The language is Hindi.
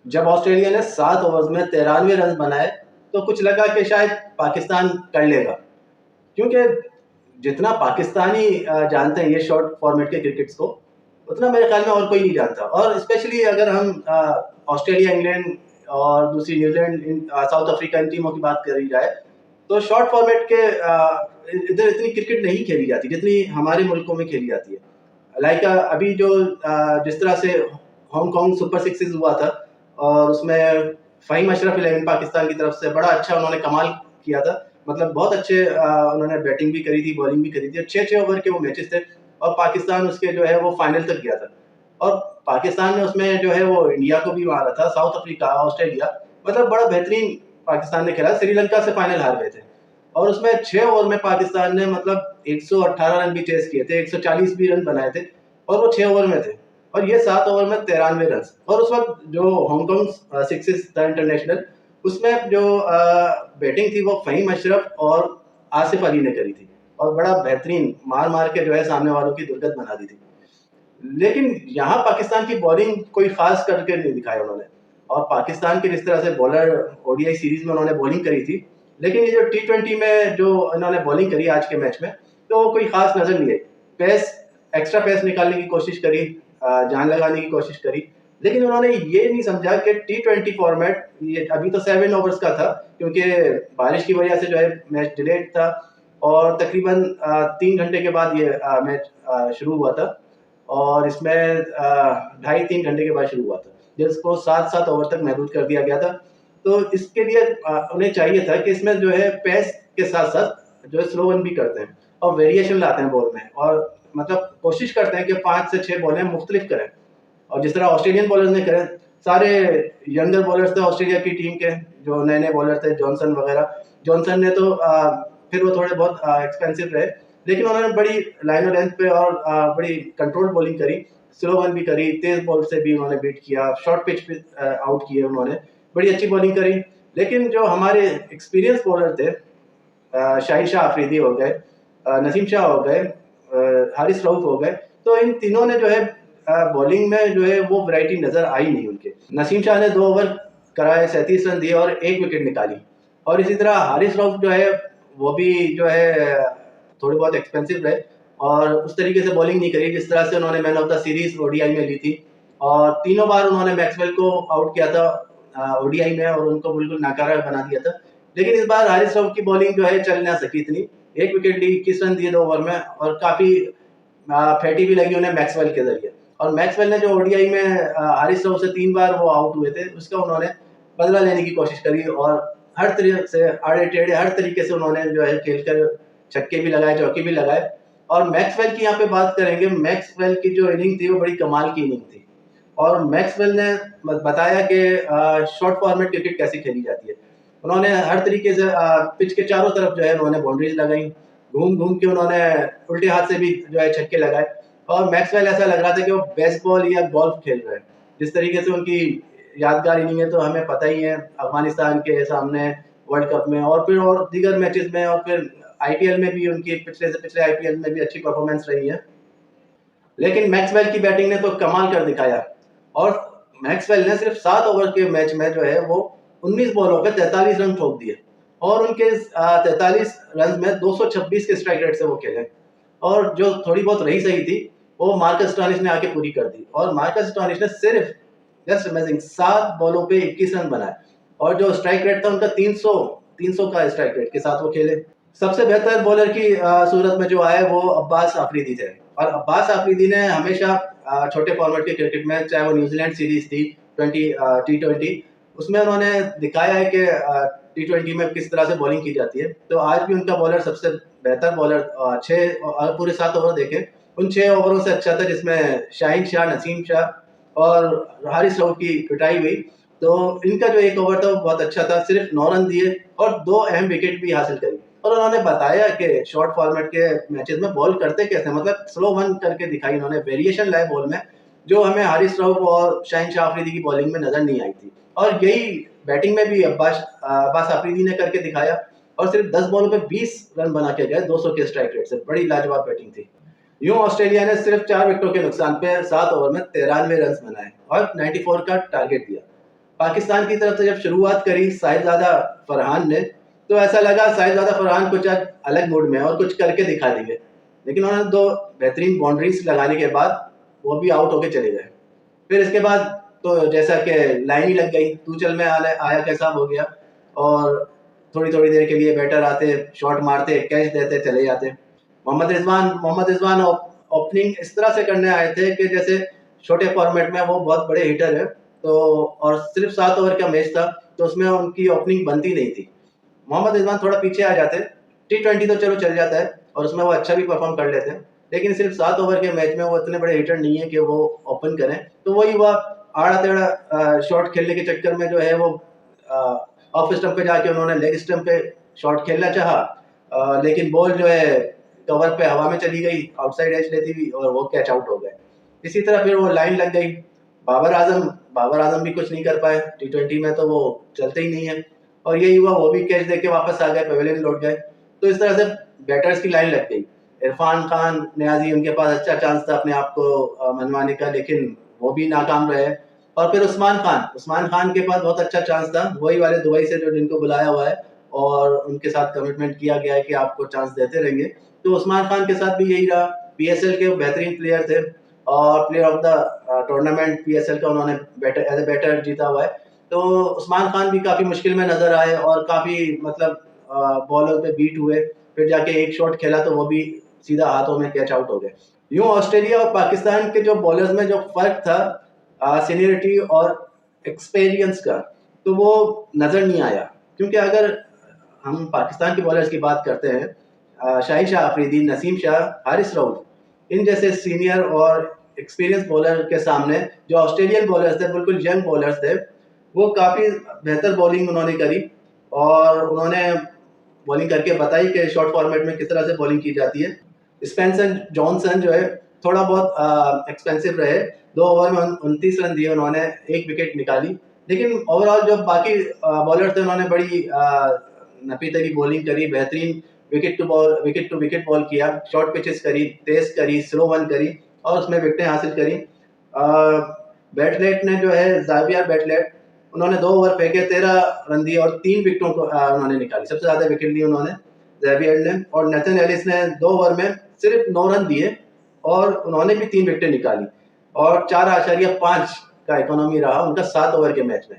जब ऑस्ट्रेलिया ने 7 ओवर्स में 93 रन बनाए तो कुछ लगा कि शायद पाकिस्तान कर लेगा, क्योंकि जितना पाकिस्तानी जानते हैं ये शॉर्ट फॉर्मेट के क्रिकेट्स को, उतना मेरे ख्याल में और कोई नहीं जानता। और स्पेशली अगर हम ऑस्ट्रेलिया, इंग्लैंड और दूसरी न्यूजीलैंड, साउथ अफ्रीका, इन टीमों की बात करी जाए तो शॉर्ट फॉर्मेट के इधर इतनी क्रिकेट नहीं खेली जाती जितनी हमारे मुल्कों में खेली जाती है। लाइक अभी जो जिस तरह से हांगकांग सुपर सिक्सेस हुआ था और उसमें फ़हीम अशरफ 11 पाकिस्तान की तरफ से बड़ा अच्छा उन्होंने कमाल किया था। मतलब बहुत अच्छे उन्होंने बैटिंग भी करी थी, बॉलिंग भी करी थी। 6-6 ओवर के वो मैचेस थे और पाकिस्तान उसके जो है वो फाइनल तक गया था। और पाकिस्तान ने उसमें जो है वो इंडिया को भी मारा था, साउथ अफ्रीका, ऑस्ट्रेलिया, मतलब बड़ा बेहतरीन पाकिस्तान ने खेला। श्रीलंका से फाइनल हार गए थे और उसमें 6 ओवर में पाकिस्तान ने मतलब 118 रन भी चेस किए थे, 140 भी रन बनाए थे और वो 6 ओवर में थे। और ये 7 ओवर में 93 रन। और उस वक्त जो हांगकांग सिक्सेस था इंटरनेशनल, उसमें जो बैटिंग थी वो फ़हीम अशरफ और आसिफ अली ने करी थी और बड़ा बेहतरीन मार मार के जो है सामने वालों की दुर्गत बना दी थी। लेकिन यहाँ पाकिस्तान की बॉलिंग कोई खास करके नहीं दिखाया उन्होंने। और पाकिस्तान के जिस तरह से बॉलर ओडीआई सीरीज में उन्होंने बॉलिंग करी थी, लेकिन ये जो टी20 में जो इन्होंने बॉलिंग करी आज के मैच में, तो वो कोई खास नजर नहीं आई। पेस, एक्स्ट्रा पेस निकालने की कोशिश करी, जान लगाने की कोशिश करी, लेकिन उन्होंने ये नहीं समझा कि टी20 फॉर्मेट, ये अभी तो 7 ओवर्स का था क्योंकि बारिश की वजह से जो है मैच डिलेड था और तकरीबन 3 घंटे के बाद ये मैच शुरू हुआ था और इसमें 2.5-3 घंटे के बाद शुरू हुआ था, जिसको 7-7 ओवर तक महदूद कर दिया गया था। तो इसके लिए उन्हें चाहिए था कि इसमें जो है पेस के साथ साथ जो है स्लो वन भी करते हैं और वेरिएशन लाते हैं बॉल में, और मतलब कोशिश करते हैं कि 5 से 6 बॉलें मुख्तलिफ करें। और जिस तरह ऑस्ट्रेलियन बॉलर्स ने करे, सारे यंगर बॉलर्स थे ऑस्ट्रेलिया की टीम के, जो नए नए बॉलर थे, जॉनसन वगैरह। जॉनसन ने तो फिर वो थोड़े बहुत एक्सपेंसिव रहे, लेकिन उन्होंने बड़ी लाइन और लेंथ पे और बड़ी कंट्रोल बॉलिंग करी, स्लो वन भी करी, तेज बॉल से भी उन्होंने बीट किया, शॉर्ट पिच पे आउट किए उन्होंने, बड़ी अच्छी बॉलिंग करी। लेकिन जो हमारे एक्सपीरियंस बॉलर थे, शाहिद शाह अफरीदी हो गए, नसीम शाह हो गए, हारिस रऊफ हो गए, तो इन तीनों ने जो है बॉलिंग में जो है वो वैरायटी नजर आई नहीं उनके। नसीम शाह ने 2 ओवर कराए, 37 रन दिए और 1 विकेट निकाली। और इसी तरह हारिस रऊफ जो है वो भी जो है थोड़े बहुत एक्सपेंसिव रहे और उस तरीके से बॉलिंग नहीं करी जिस तरह से उन्होंने man of the series ODI में ली थी। और तीनों बार उन्होंने मैक्सवेल को आउट किया था ओडीआई में और उनको बिल्कुल नाकारा बना दिया था। लेकिन इस बार हारिस रऊफ की बॉलिंग जो है चल ना सकी इतनी। 1 विकेट ली, 21 रन दिए 2 ओवर में और काफी फैटी भी लगी उन्हें मैक्सवेल के जरिए। और मैक्सवेल ने जो ओडीआई में हारिस रऊफ से 3 बार वो आउट हुए थे, उसका उन्होंने बदला लेने की कोशिश करी और हर तरीके से आड़े टेढ़े हर तरीके से उन्होंने जो है खेलकर छक्के भी लगाए, चौके भी लगाए। और मैक्सवेल की यहाँ पे बात करेंगे, मैक्सवेल की जो इनिंग थी वो बड़ी कमाल की इनिंग थी। और मैक्सवेल ने बताया कि शॉर्ट फॉर्मेट क्रिकेट कैसे खेली जाती है। उन्होंने हर तरीके से पिच के चारों तरफ जो है उन्होंने बाउंड्रीज लगाई, घूम घूम के उन्होंने उल्टे हाथ से भी जो है छक्के लगाए। और मैक्सवेल ऐसा लग रहा था कि वो बेसबॉल या गोल्फ खेल रहे हैं। जिस तरीके से उनकी यादगार इनिंग है तो हमें पता ही है, अफगानिस्तान के सामने वर्ल्ड कप में और फिर और दीगर मैचेस में और फिर आईपीएल में भी उनकी पिछले से पिछले आईपीएल में भी अच्छी परफॉर्मेंस रही है। लेकिन मैक्सवेल की बैटिंग ने तो कमाल कर दिखाया। और मैक्सवेल ने सिर्फ 7 ओवर के मैच में जो है वो 19 बॉलों पे 43 रन ठोक दिए और उनके 43 रन में 226 के स्ट्राइक रेट से वो खेले। और जो थोड़ी बहुत रही सही थी वो मार्कस स्टोनिस ने आके पूरी कर दी। और मार्कस स्टोनिस ने सिर्फ जस्ट अमेजिंग 7 बॉलों पे 21 रन बनाए और जो स्ट्राइक रेट था उनका 300 का स्ट्राइक रेट के साथ वो खेले। सबसे बेहतर बॉलर की सूरत में जो आए वो अब्बास आफरीदी थे। और अब्बास आफरीदी ने हमेशा छोटे फॉर्मेट के क्रिकेट में, चाहे वो न्यूजीलैंड सीरीज थी टी20, उसमें उन्होंने दिखाया है कि टी20 में किस तरह से बॉलिंग की जाती है। तो आज भी उनका बॉलर सबसे बेहतर बॉलर, 6 पूरे 7 ओवर देखें, उन 6 ओवरों से अच्छा था जिसमें शाहिन शाह, नसीम शाह और हारिस रऊफ की पिटाई हुई। तो इनका जो 1 ओवर था वो बहुत अच्छा था, सिर्फ 9 रन दिए और 2 अहम विकेट भी हासिल करी। और उन्होंने बताया कि शॉर्ट फॉर्मेट के मैचेस में बॉल करते कैसे, मतलब स्लो वन करके दिखाई उन्होंने, वेरिएशन लाए बॉल में, जो हमें हारिस रऊफ और शाहिन शाह अफरीदी की बॉलिंग में नजर नहीं आई थी। और यही बैटिंग में भी अब्बास अफरीदी ने करके दिखाया और सिर्फ 10 बॉलों पे 20 रन बना के गए 200 के स्ट्राइक रेट से। बड़ी लाजवाब बैटिंग थी। यूं ऑस्ट्रेलिया ने सिर्फ 4 विकेटों के नुकसान पे 7 ओवर में 93 रन बनाए और 94 का टारगेट दिया। पाकिस्तान की तरफ से जब शुरुआत करी साहिबजादा फरहान ने, तो ऐसा लगा साहिबजादा फरहान कुछ आज अलग मूड में है और कुछ करके दिखा देंगे, लेकिन उन्होंने 2 बेहतरीन बाउंड्रीज लगाने के बाद वो भी आउट होके चले गए। फिर इसके बाद तो जैसा कि लाइन ही लग गई, तू चल मैं आया कैसा हो गया, और थोड़ी-थोड़ी देर के लिए बैटर आते, शॉट मारते, कैच देते, चले जाते। मोहम्मद रिजवान ओपनिंग इस तरह से करने आए थे कि जैसे छोटे फॉर्मेट में वो बहुत बड़े हिटर है, तो और सिर्फ 7 ओवर का मैच था, तो उसमें उनकी ओपनिंग बनती नहीं थी। मोहम्मद रिजवान थोड़ा पीछे आ जाते, T20 तो चलो चल जाता है और उसमें वो अच्छा भी परफॉर्म कर लेते हैं, लेकिन सिर्फ 7 ओवर के मैच में वो इतने बड़े हिटर नहीं है कि वो ओपन करें। तो वही हुआ, आड़ा टेढ़ा शॉट खेलने के चक्कर में जो है वो ऑफ स्टंप पे जाके उन्होंने लेग स्टंप पे शॉट खेलना चाहा, लेकिन बॉल जो है कवर पे हवा में चली गई, आउटसाइड एज लेती हुई, और वो कैच आउट हो गए। इसी तरह फिर वो लाइन लग गई। बाबर आजम भी कुछ नहीं कर पाए, T20 में तो वो चलते ही नहीं है, और यही हुआ, वो भी कैच देके वापस आ गए, पवेलियन लौट गए। तो इस तरह से बैटर्स की लाइन लग गई। इरफान खान, नियाजी, उनके पास अच्छा चांस था अपने आप को मनवाने का, लेकिन वो भी नाकाम रहे। और फिर उस्मान खान के पास बहुत अच्छा चांस था, वही वाले दुबई से जो जिनको बुलाया हुआ है और उनके साथ कमिटमेंट किया गया है कि आपको चांस देते रहेंगे। तो उस्मान खान के साथ भी यही रहा। पीएसएल के बेहतरीन प्लेयर थे और player of the tournament PSL का उन्होंने एज ए बैटर जीता हुआ है। तो उस्मान खान भी काफ़ी मुश्किल में नजर आए और काफ़ी मतलब बॉलर पे बीट हुए, फिर जाके एक शॉट खेला तो वो भी सीधा हाथों में कैच आउट हो गए। यूं ऑस्ट्रेलिया और पाकिस्तान के जो बॉलर्स में जो फर्क था सीनियरिटी और एक्सपीरियंस का, तो वो नज़र नहीं आया। क्योंकि अगर हम पाकिस्तान के बॉलर्स की बात करते हैं, शाहिद शाह अफरीदी, नसीम शाह, हारिस रऊफ, इन जैसे सीनियर और एक्सपीरियंस बॉलर के सामने जो ऑस्ट्रेलियन बॉलर्स थे, बिल्कुल यंग बॉलर्स थे, वो काफ़ी बेहतर बॉलिंग उन्होंने करी और उन्होंने बॉलिंग करके बताई कि शॉर्ट फॉर्मेट में किस तरह से बॉलिंग की जाती है। स्पेंसर जॉनसन जो है थोड़ा बहुत एक्सपेंसिव रहे, 2 ओवर में 29 रन दिए उन्होंने, 1 विकेट निकाली, लेकिन ओवरऑल जो बाकी बॉलर थे उन्होंने बड़ी नफी तरी बॉलिंग करी, बेहतरीन विकेट टू विकेट बॉल किया, शॉर्ट पिचेस करी, तेज करी, स्लो वन करी और उसमें विकेटें हासिल करी। बैटलेट ने जो है, ज़ावियर बैटलेट, उन्होंने 2 ओवर फेंके, 13 रन दिए और 3 विकेटों को उन्होंने निकाली, सबसे ज़्यादा विकेट ली उन्होंने ज़ेवियर ने। और नेथन एलिस ने 2 ओवर में सिर्फ 9 रन दिए और उन्होंने भी 3 विकेटें निकाली और 4.5 का इकोनॉमी रहा उनका 7 ओवर के मैच में।